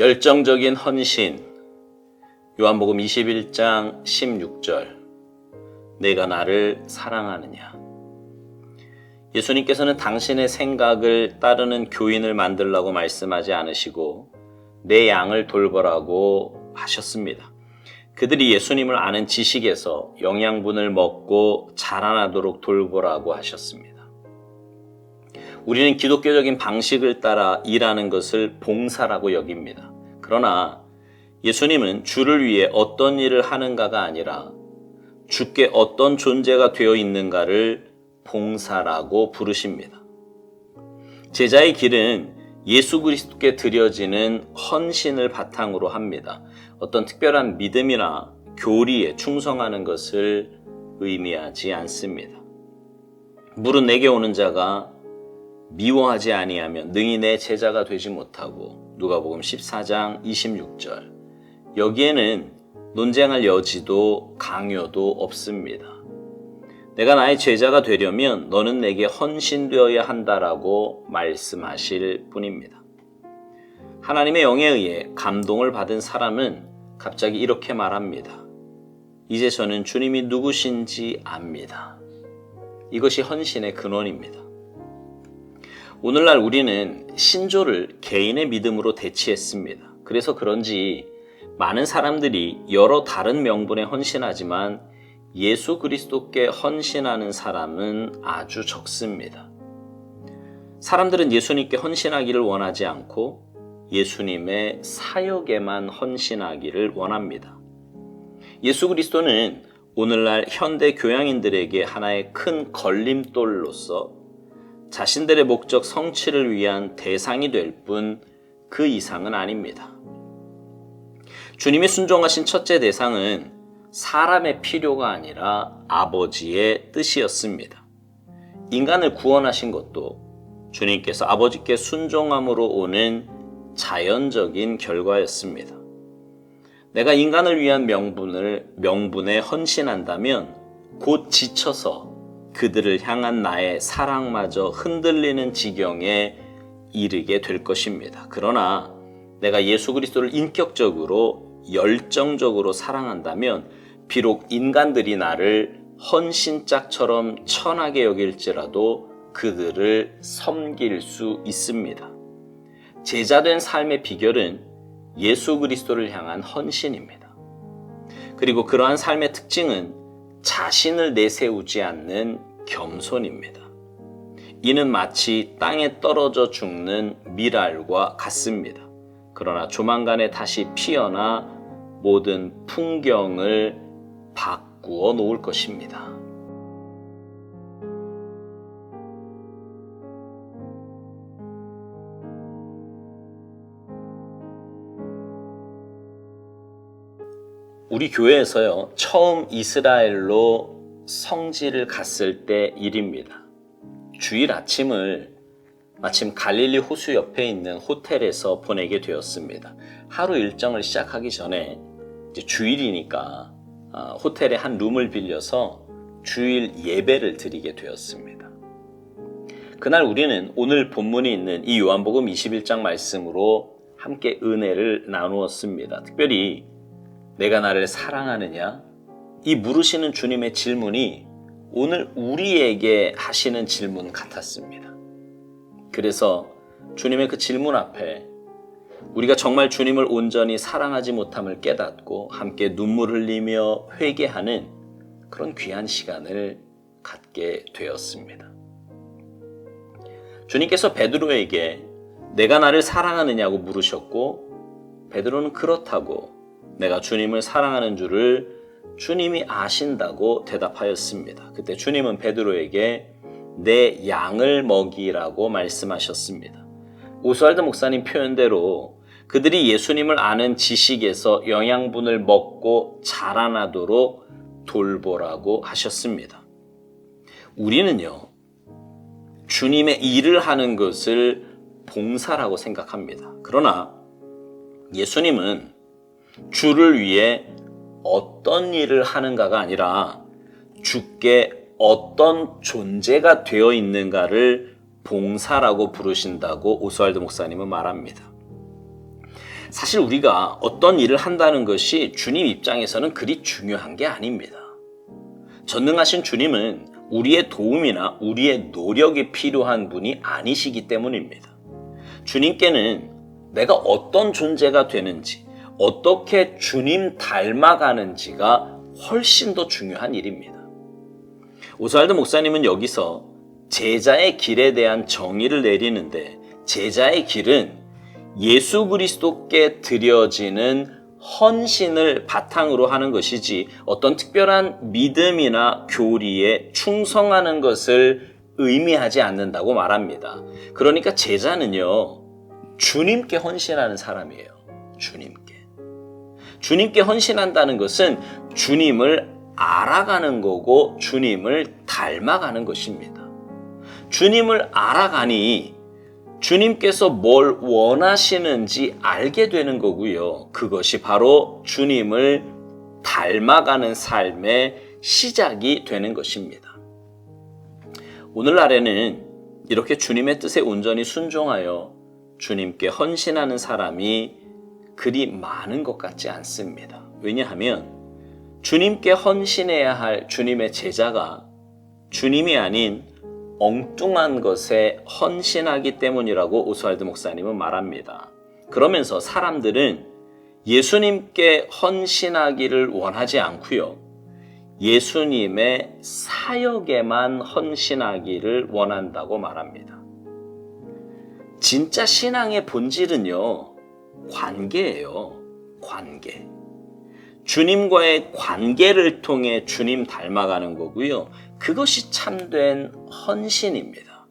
열정적인 헌신. 요한복음 21장 16절. 내가 나를 사랑하느냐. 예수님께서는 당신의 생각을 따르는 교인을 만들라고 말씀하지 않으시고 내 양을 돌보라고 하셨습니다. 그들이 예수님을 아는 지식에서 영양분을 먹고 자라나도록 돌보라고 하셨습니다. 우리는 기독교적인 방식을 따라 일하는 것을 봉사라고 여깁니다. 그러나 예수님은 주를 위해 어떤 일을 하는가가 아니라 주께 어떤 존재가 되어 있는가를 봉사라고 부르십니다. 제자의 길은 예수 그리스도께 드려지는 헌신을 바탕으로 합니다. 어떤 특별한 믿음이나 교리에 충성하는 것을 의미하지 않습니다. 물은 내게 오는 자가 미워하지 아니하면 능히 내 제자가 되지 못하고 누가복음 14장 26절. 여기에는 논쟁할 여지도 강요도 없습니다. 내가 나의 제자가 되려면 너는 내게 헌신되어야 한다라고 말씀하실 뿐입니다. 하나님의 영에 의해 감동을 받은 사람은 갑자기 이렇게 말합니다. 이제 저는 주님이 누구신지 압니다. 이것이 헌신의 근원입니다. 오늘날 우리는 신조를 개인의 믿음으로 대체했습니다. 그래서 그런지 많은 사람들이 여러 다른 명분에 헌신하지만 예수 그리스도께 헌신하는 사람은 아주 적습니다. 사람들은 예수님께 헌신하기를 원하지 않고 예수님의 사역에만 헌신하기를 원합니다. 예수 그리스도는 오늘날 현대 교양인들에게 하나의 큰 걸림돌로서 자신들의 목적 성취를 위한 대상이 될 뿐 그 이상은 아닙니다. 주님이 순종하신 첫째 대상은 사람의 필요가 아니라 아버지의 뜻이었습니다. 인간을 구원하신 것도 주님께서 아버지께 순종함으로 오는 자연적인 결과였습니다. 내가 인간을 위한 명분에 헌신한다면 곧 지쳐서 그들을 향한 나의 사랑마저 흔들리는 지경에 이르게 될 것입니다. 그러나 내가 예수 그리스도를 인격적으로 열정적으로 사랑한다면 비록 인간들이 나를 헌신짝처럼 천하게 여길지라도 그들을 섬길 수 있습니다. 제자된 삶의 비결은 예수 그리스도를 향한 헌신입니다. 그리고 그러한 삶의 특징은 자신을 내세우지 않는 겸손입니다. 이는 마치 땅에 떨어져 죽는 밀알과 같습니다. 그러나 조만간에 다시 피어나 모든 풍경을 바꾸어 놓을 것입니다. 우리 교회에서요, 처음 이스라엘로 성지를 갔을 때 일입니다. 주일 아침을 마침 갈릴리 호수 옆에 있는 호텔에서 보내게 되었습니다. 하루 일정을 시작하기 전에 이제 주일이니까 호텔에 한 룸을 빌려서 주일 예배를 드리게 되었습니다. 그날 우리는 오늘 본문이 있는 이 요한복음 21장 말씀으로 함께 은혜를 나누었습니다. 특별히 내가 나를 사랑하느냐? 이 물으시는 주님의 질문이 오늘 우리에게 하시는 질문 같았습니다. 그래서 주님의 그 질문 앞에 우리가 정말 주님을 온전히 사랑하지 못함을 깨닫고 함께 눈물 흘리며 회개하는 그런 귀한 시간을 갖게 되었습니다. 주님께서 베드로에게 내가 나를 사랑하느냐고 물으셨고 베드로는 그렇다고 내가 주님을 사랑하는 줄을 주님이 아신다고 대답하였습니다. 그때 주님은 베드로에게 내 양을 먹이라고 말씀하셨습니다. 오스왈드 목사님 표현대로 그들이 예수님을 아는 지식에서 영양분을 먹고 자라나도록 돌보라고 하셨습니다. 우리는요, 주님의 일을 하는 것을 봉사라고 생각합니다. 그러나 예수님은 주를 위해 어떤 일을 하는가가 아니라 주께 어떤 존재가 되어 있는가를 봉사라고 부르신다고 오스왈드 목사님은 말합니다. 사실 우리가 어떤 일을 한다는 것이 주님 입장에서는 그리 중요한 게 아닙니다. 전능하신 주님은 우리의 도움이나 우리의 노력이 필요한 분이 아니시기 때문입니다. 주님께는 내가 어떤 존재가 되는지, 어떻게 주님 닮아가는지가 훨씬 더 중요한 일입니다. 오스왈드 목사님은 여기서 제자의 길에 대한 정의를 내리는데, 제자의 길은 예수 그리스도께 드려지는 헌신을 바탕으로 하는 것이지 어떤 특별한 믿음이나 교리에 충성하는 것을 의미하지 않는다고 말합니다. 그러니까 제자는요, 주님께 헌신하는 사람이에요. 주님께 헌신한다는 것은 주님을 알아가는 거고 주님을 닮아가는 것입니다. 주님을 알아가니 주님께서 뭘 원하시는지 알게 되는 거고요. 그것이 바로 주님을 닮아가는 삶의 시작이 되는 것입니다. 오늘날에는 이렇게 주님의 뜻에 온전히 순종하여 주님께 헌신하는 사람이 그리 많은 것 같지 않습니다. 왜냐하면 주님께 헌신해야 할 주님의 제자가 주님이 아닌 엉뚱한 것에 헌신하기 때문이라고 오스왈드 목사님은 말합니다. 그러면서 사람들은 예수님께 헌신하기를 원하지 않고요, 예수님의 사역에만 헌신하기를 원한다고 말합니다. 진짜 신앙의 본질은요, 관계예요. 관계. 주님과의 관계를 통해 주님 닮아가는 거고요. 그것이 참된 헌신입니다.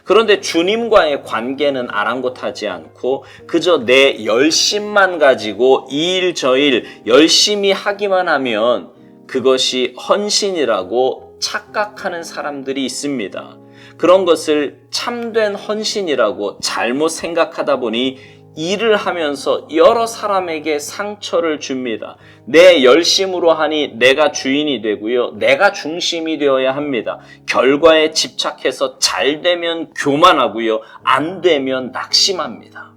그런데 주님과의 관계는 아랑곳하지 않고 그저 내 열심만 가지고 이 일 저 일 열심히 하기만 하면 그것이 헌신이라고 착각하는 사람들이 있습니다. 그런 것을 참된 헌신이라고 잘못 생각하다 보니 일을 하면서 여러 사람에게 상처를 줍니다. 내 열심으로 하니 내가 주인이 되고요, 내가 중심이 되어야 합니다. 결과에 집착해서 잘 되면 교만하고요, 안 되면 낙심합니다.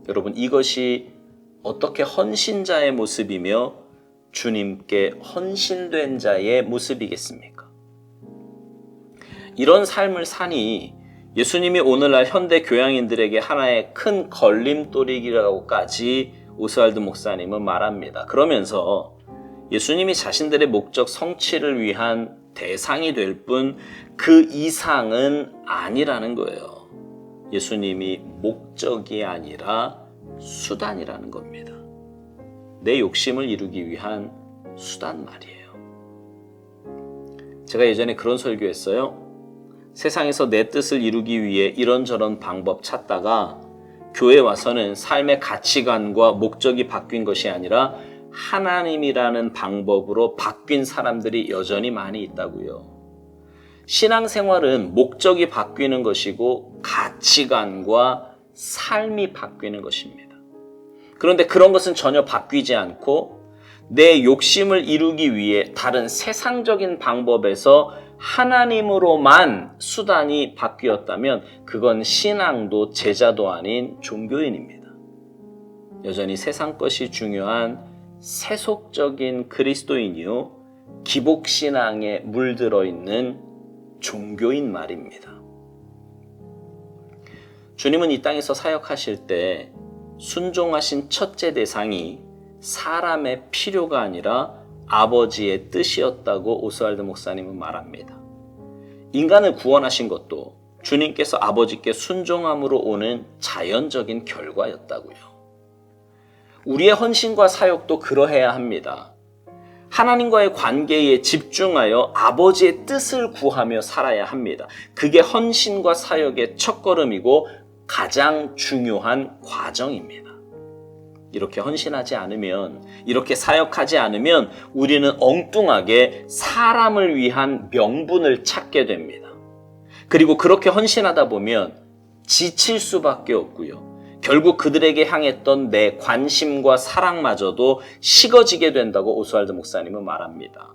여러분, 이것이 어떻게 헌신자의 모습이며 주님께 헌신된 자의 모습이겠습니까? 이런 삶을 사니 예수님이 오늘날 현대 교양인들에게 하나의 큰 걸림돌이라고까지 오스왈드 목사님은 말합니다. 그러면서 예수님이 자신들의 목적 성취를 위한 대상이 될 뿐 그 이상은 아니라는 거예요. 예수님이 목적이 아니라 수단이라는 겁니다. 내 욕심을 이루기 위한 수단 말이에요. 제가 예전에 그런 설교했어요. 세상에서 내 뜻을 이루기 위해 이런저런 방법 찾다가 교회 와서는 삶의 가치관과 목적이 바뀐 것이 아니라 하나님이라는 방법으로 바뀐 사람들이 여전히 많이 있다고요. 신앙생활은 목적이 바뀌는 것이고 가치관과 삶이 바뀌는 것입니다. 그런데 그런 것은 전혀 바뀌지 않고 내 욕심을 이루기 위해 다른 세상적인 방법에서 하나님으로만 수단이 바뀌었다면 그건 신앙도 제자도 아닌 종교인입니다. 여전히 세상 것이 중요한 세속적인 그리스도인이요, 기복신앙에 물들어 있는 종교인 말입니다. 주님은 이 땅에서 사역하실 때 순종하신 첫째 대상이 사람의 필요가 아니라 아버지의 뜻이었다고 오스왈드 목사님은 말합니다. 인간을 구원하신 것도 주님께서 아버지께 순종함으로 오는 자연적인 결과였다고요. 우리의 헌신과 사역도 그러해야 합니다. 하나님과의 관계에 집중하여 아버지의 뜻을 구하며 살아야 합니다. 그게 헌신과 사역의 첫걸음이고 가장 중요한 과정입니다. 이렇게 헌신하지 않으면, 이렇게 사역하지 않으면 우리는 엉뚱하게 사람을 위한 명분을 찾게 됩니다. 그리고 그렇게 헌신하다 보면 지칠 수밖에 없고요. 결국 그들에게 향했던 내 관심과 사랑마저도 식어지게 된다고 오스왈드 목사님은 말합니다.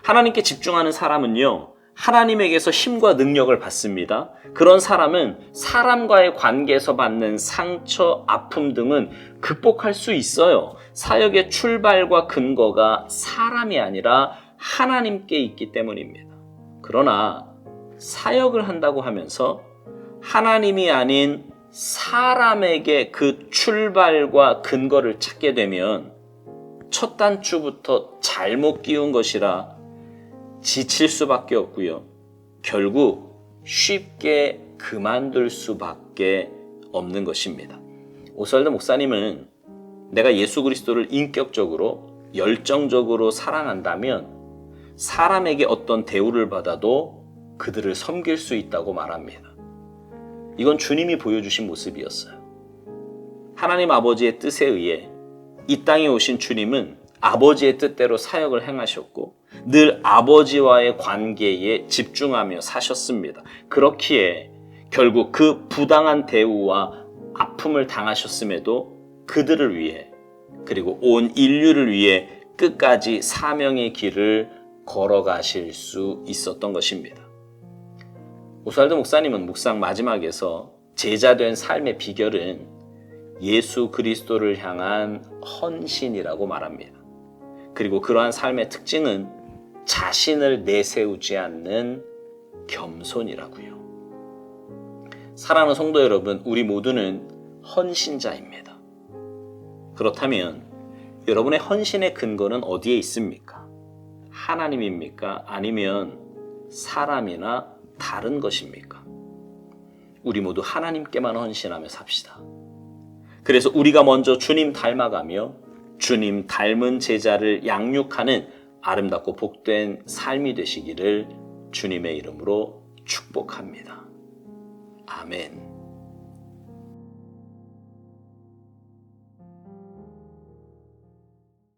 하나님께 집중하는 사람은요, 하나님에게서 힘과 능력을 받습니다. 그런 사람은 사람과의 관계에서 받는 상처, 아픔 등은 극복할 수 있어요. 사역의 출발과 근거가 사람이 아니라 하나님께 있기 때문입니다. 그러나 사역을 한다고 하면서 하나님이 아닌 사람에게 그 출발과 근거를 찾게 되면 첫 단추부터 잘못 끼운 것이라 지칠 수밖에 없고요. 결국 쉽게 그만둘 수밖에 없는 것입니다. 오스왈드 목사님은 내가 예수 그리스도를 인격적으로 열정적으로 사랑한다면 사람에게 어떤 대우를 받아도 그들을 섬길 수 있다고 말합니다. 이건 주님이 보여주신 모습이었어요. 하나님 아버지의 뜻에 의해 이 땅에 오신 주님은 아버지의 뜻대로 사역을 행하셨고 늘 아버지와의 관계에 집중하며 사셨습니다. 그렇기에 결국 그 부당한 대우와 아픔을 당하셨음에도 그들을 위해 그리고 온 인류를 위해 끝까지 사명의 길을 걸어가실 수 있었던 것입니다. 오스왈드 목사님은 묵상 마지막에서 제자된 삶의 비결은 예수 그리스도를 향한 헌신이라고 말합니다. 그리고 그러한 삶의 특징은 자신을 내세우지 않는 겸손이라고요. 사랑하는 성도 여러분, 우리 모두는 헌신자입니다. 그렇다면 여러분의 헌신의 근거는 어디에 있습니까? 하나님입니까? 아니면 사람이나 다른 것입니까? 우리 모두 하나님께만 헌신하며 삽시다. 그래서 우리가 먼저 주님 닮아가며 주님 닮은 제자를 양육하는 아름답고 복된 삶이 되시기를 주님의 이름으로 축복합니다. 아멘.